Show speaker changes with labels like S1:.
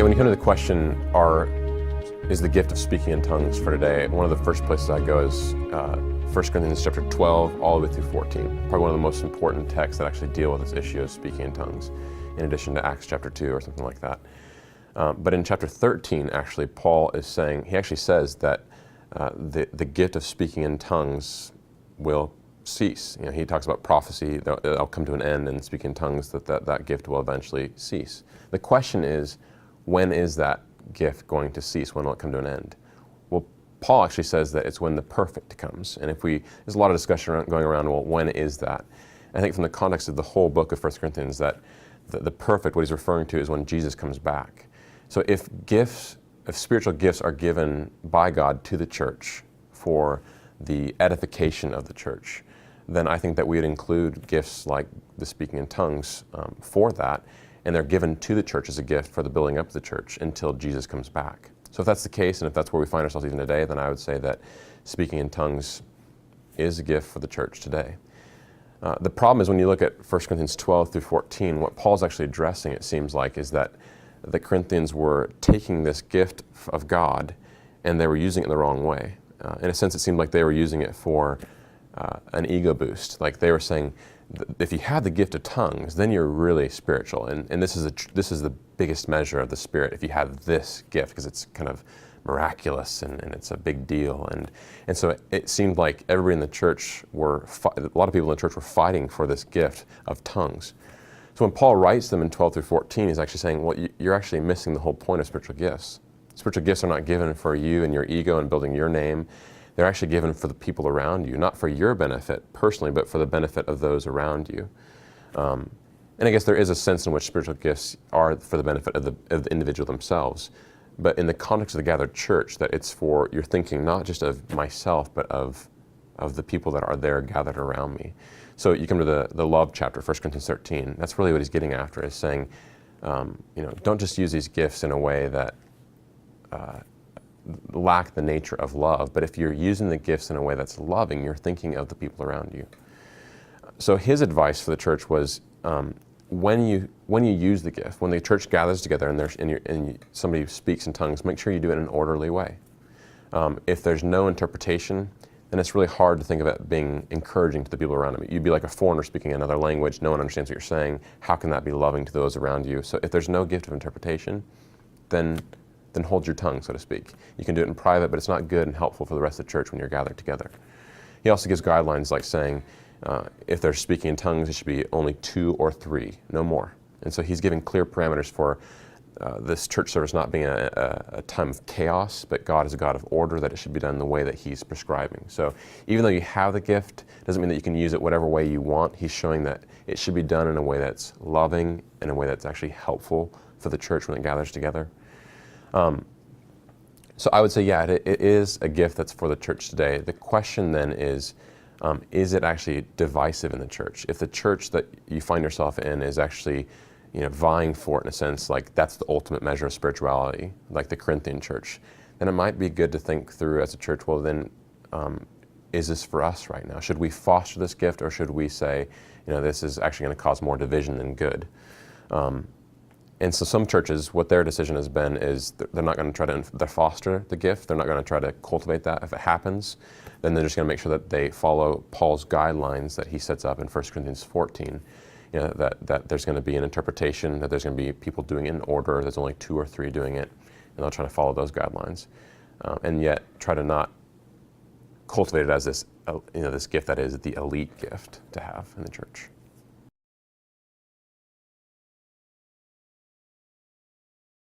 S1: when you come to the question, is the gift of speaking in tongues for today, one of the first places I go is 1 Corinthians chapter 12 all the way through 14. Probably one of the most important texts that actually deal with this issue of speaking in tongues, in addition to Acts chapter 2 or something like that. But in chapter 13, actually, Paul is saying, he actually says that the gift of speaking in tongues will cease. You know, he talks about prophecy, that'll come to an end, and speaking in tongues, that gift will eventually cease. The question is, when is that gift going to cease? When will it come to an end? Well, Paul actually says that it's when the perfect comes. And there's a lot of discussion going around, well, when is that? I think from the context of the whole book of 1 Corinthians, that the perfect, what he's referring to, is when Jesus comes back. So if spiritual gifts are given by God to the church for the edification of the church, then I think that we would include gifts like the speaking in tongues for that, and they're given to the church as a gift for the building up of the church until Jesus comes back. So if that's the case, and if that's where we find ourselves even today, then I would say that speaking in tongues is a gift for the church today. The problem is when you look at 1 Corinthians 12 through 14, what Paul's actually addressing, it seems like, is that the Corinthians were taking this gift of God and they were using it in the wrong way. In a sense, it seemed like they were using it for an ego boost. Like they were saying, if you have the gift of tongues, then you're really spiritual. And this is the biggest measure of the Spirit, if you have this gift, because it's kind of miraculous and it's a big deal. And so it seemed like everybody in the church a lot of people in the church were fighting for this gift of tongues. So when Paul writes them in 12 through 14, he's actually saying, well, you're actually missing the whole point of spiritual gifts. Spiritual gifts are not given for you and your ego and building your name. They're actually given for the people around you, not for your benefit personally, but for the benefit of those around you. And I guess there is a sense in which spiritual gifts are for the benefit of the individual themselves. But in the context of the gathered church, that it's for, you're thinking not just of myself, but of the people that are there gathered around me. So you come to the love chapter, 1 Corinthians 13. That's really what he's getting after, is saying, don't just use these gifts in a way that lack the nature of love, but if you're using the gifts in a way that's loving, you're thinking of the people around you. So his advice for the church was, when you use the gift, when the church gathers together and somebody speaks in tongues, make sure you do it in an orderly way. If there's no interpretation, then it's really hard to think of it being encouraging to the people around them. You'd be like a foreigner speaking another language, no one understands what you're saying. How can that be loving to those around you? So if there's no gift of interpretation, then hold your tongue, so to speak. You can do it in private, but it's not good and helpful for the rest of the church when you're gathered together. He also gives guidelines like saying, if they're speaking in tongues, it should be only 2 or 3, no more. And so he's giving clear parameters for this church service not being a time of chaos, but God is a God of order, that it should be done the way that he's prescribing. So even though you have the gift, doesn't mean that you can use it whatever way you want. He's showing that it should be done in a way that's loving, in a way that's actually helpful for the church when it gathers together. So I would say, yeah, it is a gift that's for the church today. The question then is it actually divisive in the church? If the church that you find yourself in is actually, vying for it in a sense, like that's the ultimate measure of spirituality, like the Corinthian church, then it might be good to think through as a church, well then, is this for us right now? Should we foster this gift, or should we say, this is actually going to cause more division than good? And so some churches, what their decision has been is they're not going to try to foster the gift. They're not going to try to cultivate that. If it happens, then they're just going to make sure that they follow Paul's guidelines that he sets up in 1 Corinthians 14. That there's going to be an interpretation, that there's going to be people doing it in order, there's only 2 or 3 doing it, and they'll try to follow those guidelines. And yet try to not cultivate it as this, this gift that is the elite gift to have in the church.